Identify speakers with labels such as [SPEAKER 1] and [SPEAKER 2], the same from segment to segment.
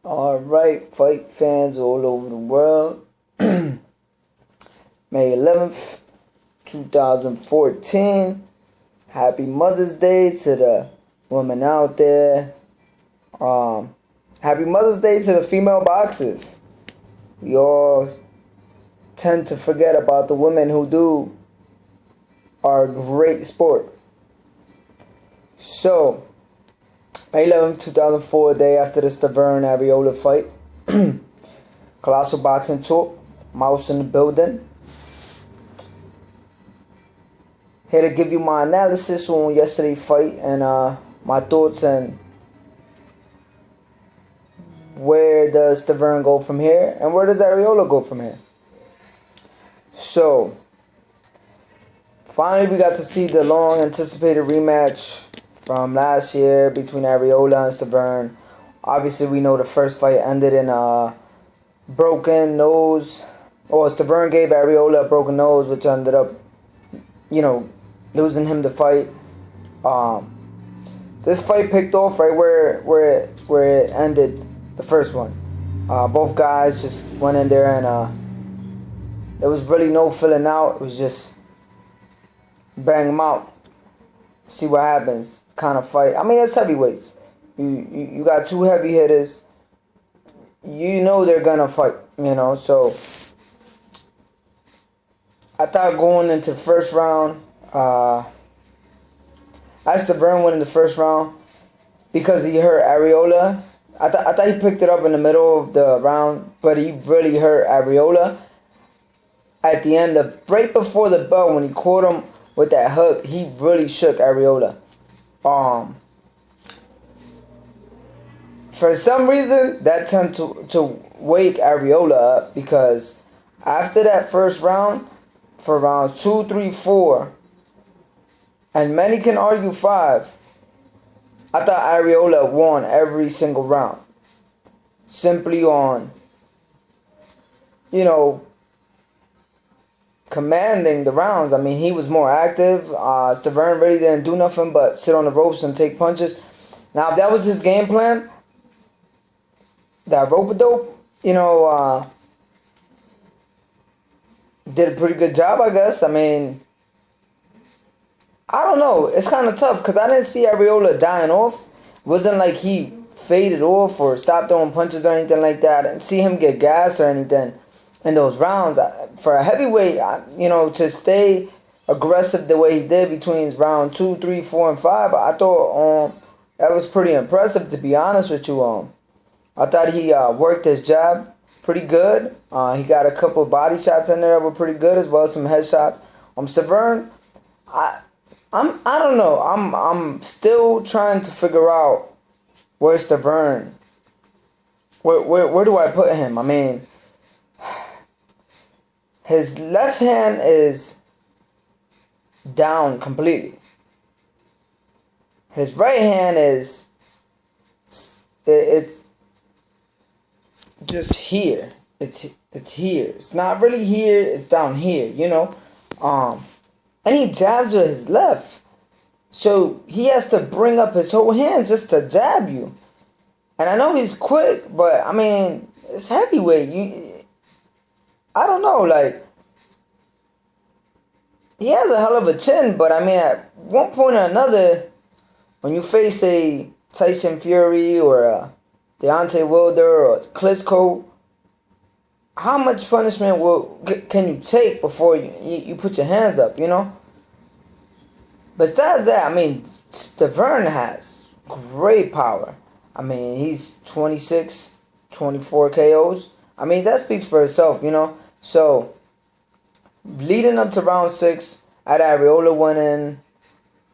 [SPEAKER 1] Alright, fight fans all over the world. May 11th, 2014. Happy Mother's Day to the women out there. Happy Mother's Day to the female boxers. We all tend to forget about the women who do our great sport. So, May 11th, 2004, day after the Stiverne arreola fight. Colossal Boxing Talk. Mouse in the building. Here to give you my analysis on yesterday's fight and my thoughts and where does Stiverne go from here and where does arreola go from here. So, finally we got to see the long anticipated rematch from last year between arreola and Stiverne. Obviously, we know the first fight ended in a broken nose. Or Stiverne gave arreola a broken nose, which ended up, losing him the fight. This fight picked off right where it ended, the first one. Both guys just went in there and there was really no filling out. It was just bang them out, see what happens kind of fight. I mean, it's heavyweights. You got two heavy hitters. You know they're gonna fight. So I thought going into the first round, I Stiverne won in the first round because he hurt arreola. I thought he picked it up in the middle of the round, but he really hurt arreola at the end right before the bell when he caught him with that hook. He really shook arreola. For some reason, that tended to wake arreola up because after that first round, for rounds 2, 3, 4, and many can argue 5, I thought arreola won every single round. Simply on, commanding the rounds. I mean, he was more active. Stiverne really didn't do nothing but sit on the ropes and take punches. Now, if that was his game plan, that rope-a-dope, did a pretty good job, I guess. I mean, I don't know. It's kind of tough because I didn't see arreola dying off. It wasn't like he faded off or stopped throwing punches or anything like that. I didn't see him get gassed or anything in those rounds. For a heavyweight, to stay aggressive the way he did between round 2, 3, 4, and 5, I thought that was pretty impressive, to be honest with you. I thought he worked his jab pretty good. He got a couple of body shots in there that were pretty good, as well as some headshots. Stiverne, I don't know. I'm still trying to figure out where Stiverne. Where do I put him? I mean, his left hand is down completely. His right hand is it's just here. It's here. It's not really here. It's down here. And he jabs with his left, so he has to bring up his whole hand just to jab you. And I know he's quick, but I mean, it's heavyweight. I don't know. Like, he has a hell of a chin, but I mean, at one point or another, when you face a Tyson Fury or a Deontay Wilder or Klitschko, how much punishment can you take before you put your hands up, Besides that, I mean, Stiverne has great power. I mean, he's 26, 24 KOs. I mean, that speaks for itself, So, leading up to round 6, I had arreola winning.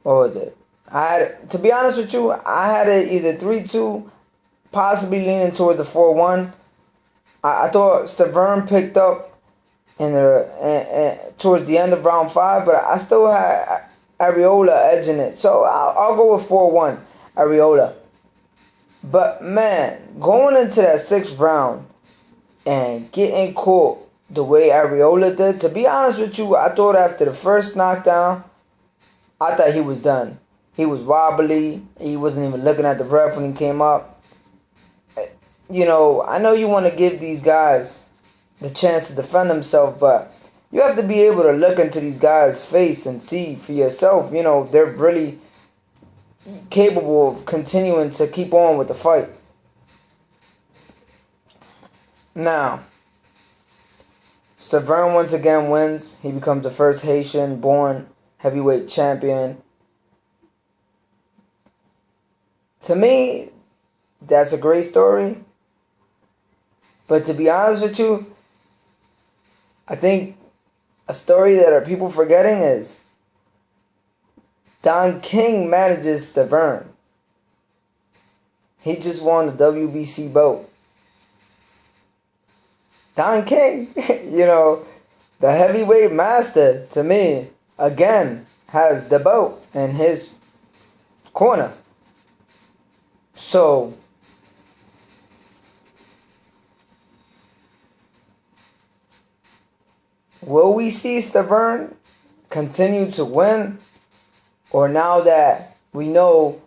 [SPEAKER 1] What was it? To be honest with you, I had it either 3-2, possibly leaning towards a 4-1. I thought Stiverne picked up towards the end of round 5, but I still had arreola edging it. So I'll go with 4-1 arreola. But man, going into that 6th round and getting caught the way arreola did, to be honest with you, I thought after the first knockdown, I thought he was done. He was wobbly. He wasn't even looking at the ref when he came up. I know you want to give these guys the chance to defend themselves, but you have to be able to look into these guys' face and see for yourself, they're really capable of continuing to keep on with the fight. Now, Stiverne once again wins. He becomes the first Haitian-born heavyweight champion. To me, that's a great story. But to be honest with you, I think a story that are people forgetting is Don King manages Stiverne. He just won the WBC belt. Don King, the heavyweight master, to me, again, has the belt in his corner. So, will we see Stiverne continue to win? Or now that we know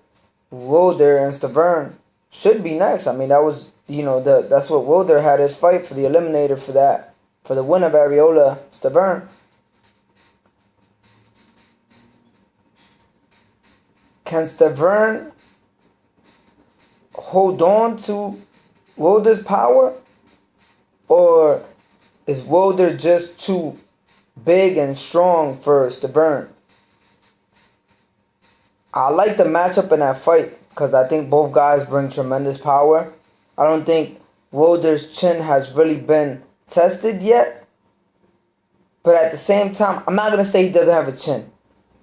[SPEAKER 1] Wilder and Stiverne should be next? I mean, that was, that's what Wilder had his fight for the eliminator for that. For the win of Arreola Stiverne. Can Stiverne hold on to Wilder's power? Or is Wilder just too big and strong for Stiverne? I like the matchup in that fight because I think both guys bring tremendous power. I don't think Wilder's chin has really been tested yet. But at the same time, I'm not going to say he doesn't have a chin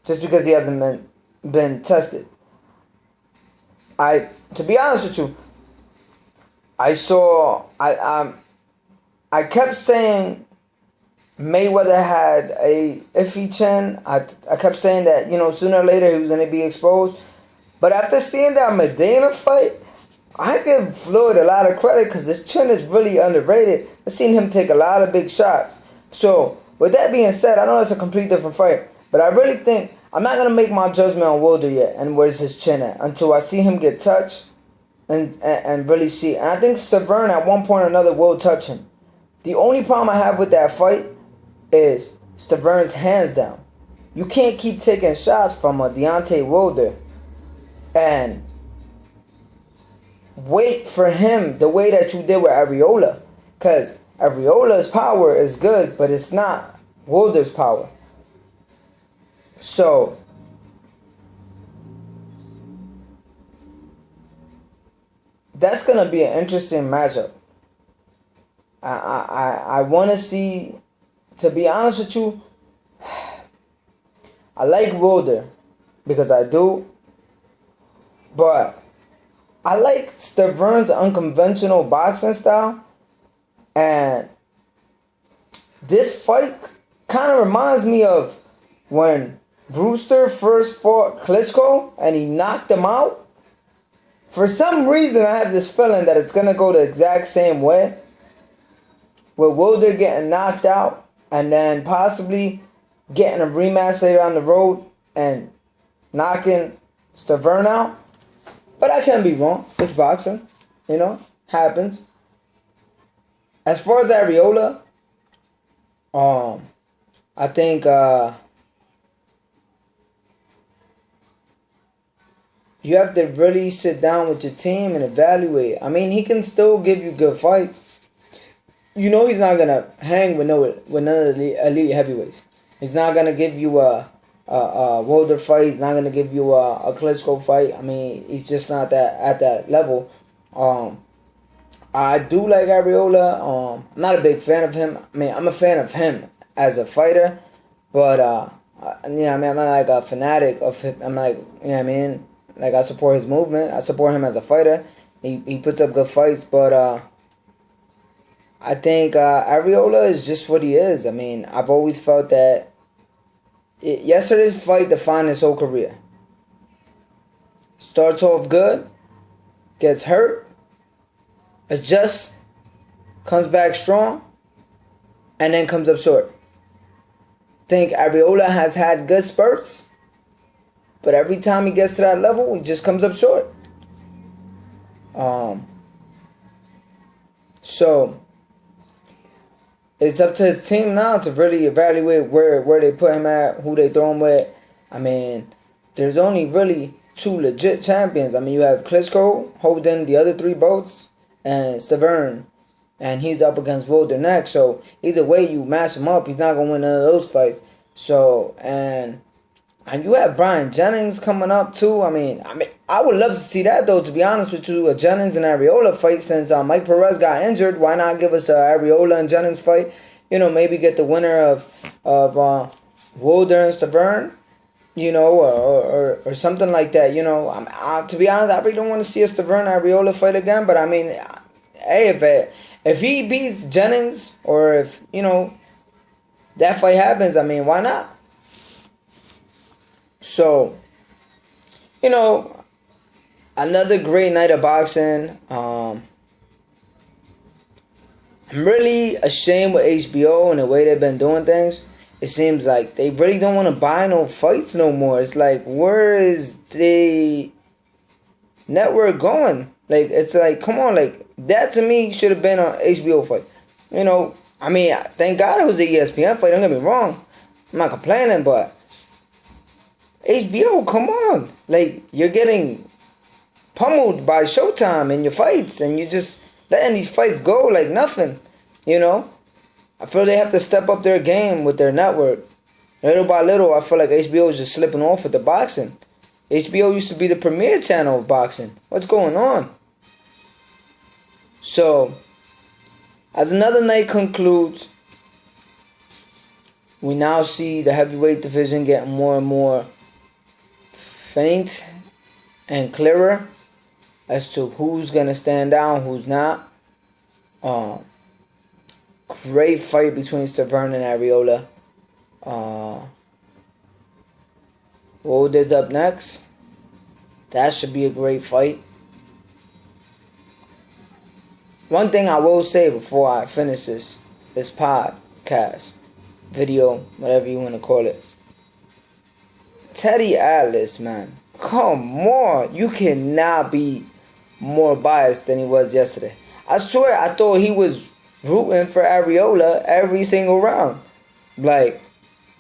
[SPEAKER 1] just because he hasn't been tested. To be honest with you, I kept saying Mayweather had a iffy chin. I kept saying that, sooner or later he was going to be exposed. But after seeing that Medina fight, I give Floyd a lot of credit because his chin is really underrated. I've seen him take a lot of big shots. So, with that being said, I know it's a complete different fight. But I really think I'm not going to make my judgment on Wilder yet and where's his chin at until I see him get touched and really see. And I think Stiverne at one point or another will touch him. The only problem I have with that fight is Stiverne's hands down. You can't keep taking shots from a Deontay Wilder and wait for him the way that you did with Arreola. Because Arreola's power is good, but it's not Wilder's power. So, that's going to be an interesting matchup. I want to see, to be honest with you, I like Wilder because I do, but I like Stiverne's unconventional boxing style, and this fight kind of reminds me of when Brewster first fought Klitschko and he knocked him out. For some reason, I have this feeling that it's going to go the exact same way, with Wilder getting knocked out and then possibly getting a rematch later on the road and knocking Stiverne out. But I can't be wrong. It's boxing. Happens. As far as Arreola, I think you have to really sit down with your team and evaluate. I mean, he can still give you good fights. He's not gonna hang with none of the elite heavyweights. He's not gonna give you a Wilder fight. He's not gonna give you a Klitschko fight. I mean, he's just not at that level. I do like Arreola. I'm not a big fan of him. I mean, I'm a fan of him as a fighter, but I'm not like a fanatic of him. I'm like, like I support his movement. I support him as a fighter. He puts up good fights, but I think Arreola is just what he is. I mean, I've always felt that yesterday's fight defined his whole career. Starts off good, gets hurt, adjusts, comes back strong, and then comes up short. I think Arreola has had good spurts, but every time he gets to that level, he just comes up short. So it's up to his team now to really evaluate where they put him at, who they throw him with. I mean, there's only really two legit champions. I mean, you have Klitschko holding the other three belts, and Stiverne, and he's up against Volder next. So either way you match him up, he's not gonna win none of those fights. So and you have Brian Jennings coming up too. I mean, I would love to see that though. To be honest with you, a Jennings and Arreola fight. Since Mike Perez got injured, why not give us a Arreola and Jennings fight? You know, maybe get the winner of Volder and Stiverne. You know, or something like that. You know, to be honest, I really don't want to see a Stiverne Arreola fight again. But I mean, hey, if he beats Jennings, or if that fight happens, I mean, why not? So, another great night of boxing. I'm really ashamed with HBO and the way they've been doing things. It seems like they really don't want to buy no fights no more. It's like, where is the network going? Like, it's like, come on, like, that to me should have been an HBO fight. I mean, thank God it was the ESPN fight, don't get me wrong. I'm not complaining, but HBO, come on. Like, you're getting pummeled by Showtime in your fights, and you're just letting these fights go like nothing, I feel they have to step up their game with their network. Little by little, I feel like HBO is just slipping off with the boxing. HBO used to be the premier channel of boxing. What's going on? So, as another night concludes, we now see the heavyweight division getting more and more faint and clearer as to who's going to stand down, who's not. Great fight between Stiverne and Arreola. Volder's up next. That should be a great fight. One thing I will say before I finish this podcast, video, whatever you want to call it. Teddy Atlas, man. Come on. You cannot be more biased than he was yesterday. I swear I thought he was rooting for Arreola every single round. Like,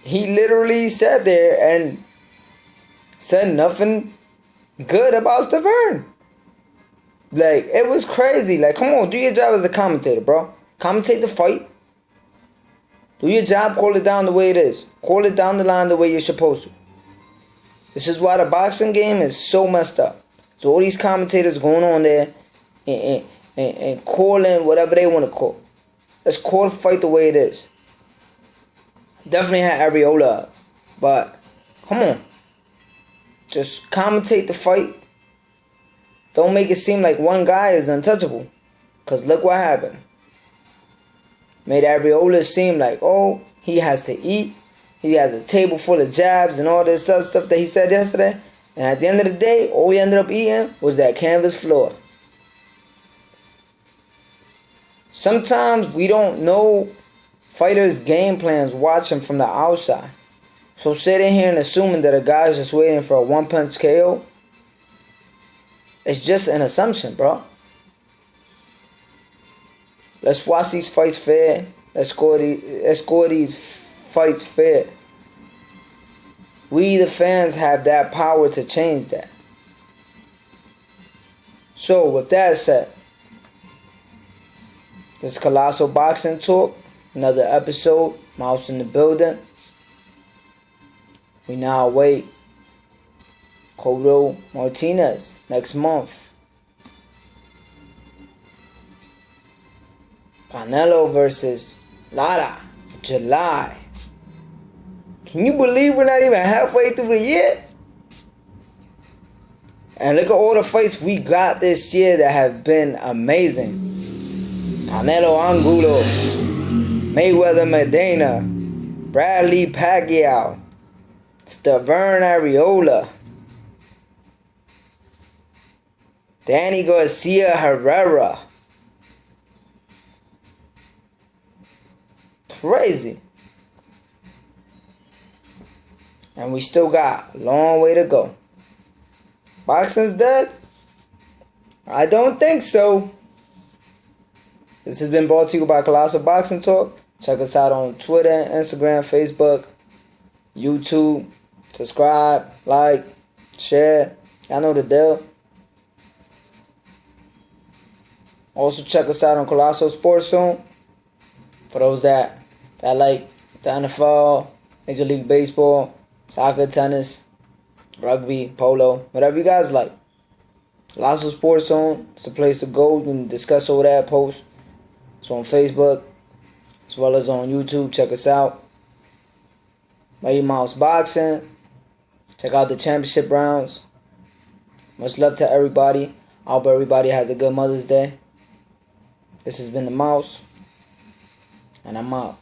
[SPEAKER 1] he literally sat there and said nothing good about Stiverne. Like, it was crazy. Like, come on, do your job as a commentator, bro. Commentate the fight. Do your job, call it down the way it is. Call it down the line the way you're supposed to. This is why the boxing game is so messed up. So all these commentators going on there and calling whatever they want to call. Let's call the fight the way it is. Definitely had Arreola up. But, come on. Just commentate the fight. Don't make it seem like one guy is untouchable. Because look what happened. Made Arreola seem like, oh, he has to eat. He has a table full of jabs and all this other stuff that he said yesterday. And at the end of the day, all he ended up eating was that canvas floor. Sometimes we don't know fighters' game plans watching from the outside. So sitting here and assuming that a guy's just waiting for a one-punch KO, it's just an assumption, bro. Let's watch these fights fair. Let's score these fights fair. We, the fans, have that power to change that. So, with that said, this is Colossal Boxing Talk. Another episode. Mouse in the building. We now await Cotto Martinez next month. Canelo versus Lara, July. Can you believe we're not even halfway through the year? And look at all the fights we got this year that have been amazing. Canelo Angulo, Mayweather Medina, Bradley Pacquiao, Stiverne Arreola, Danny Garcia Herrera. Crazy. And we still got a long way to go. Boxing's dead? I don't think so. This has been brought to you by Colossal Boxing Talk. Check us out on Twitter, Instagram, Facebook, YouTube. Subscribe, like, share. Y'all know the deal. Also check us out on Colossal Sports Zone. For those that like the NFL, Major League Baseball, soccer, tennis, rugby, polo, whatever you guys like. Colossal Sports Zone, it's the place to go. You can discuss over that post. It's on Facebook, as well as on YouTube. Check us out. Mighty Mouse Boxing. Check out the championship rounds. Much love to everybody. I hope everybody has a good Mother's Day. This has been the Mouse, and I'm out.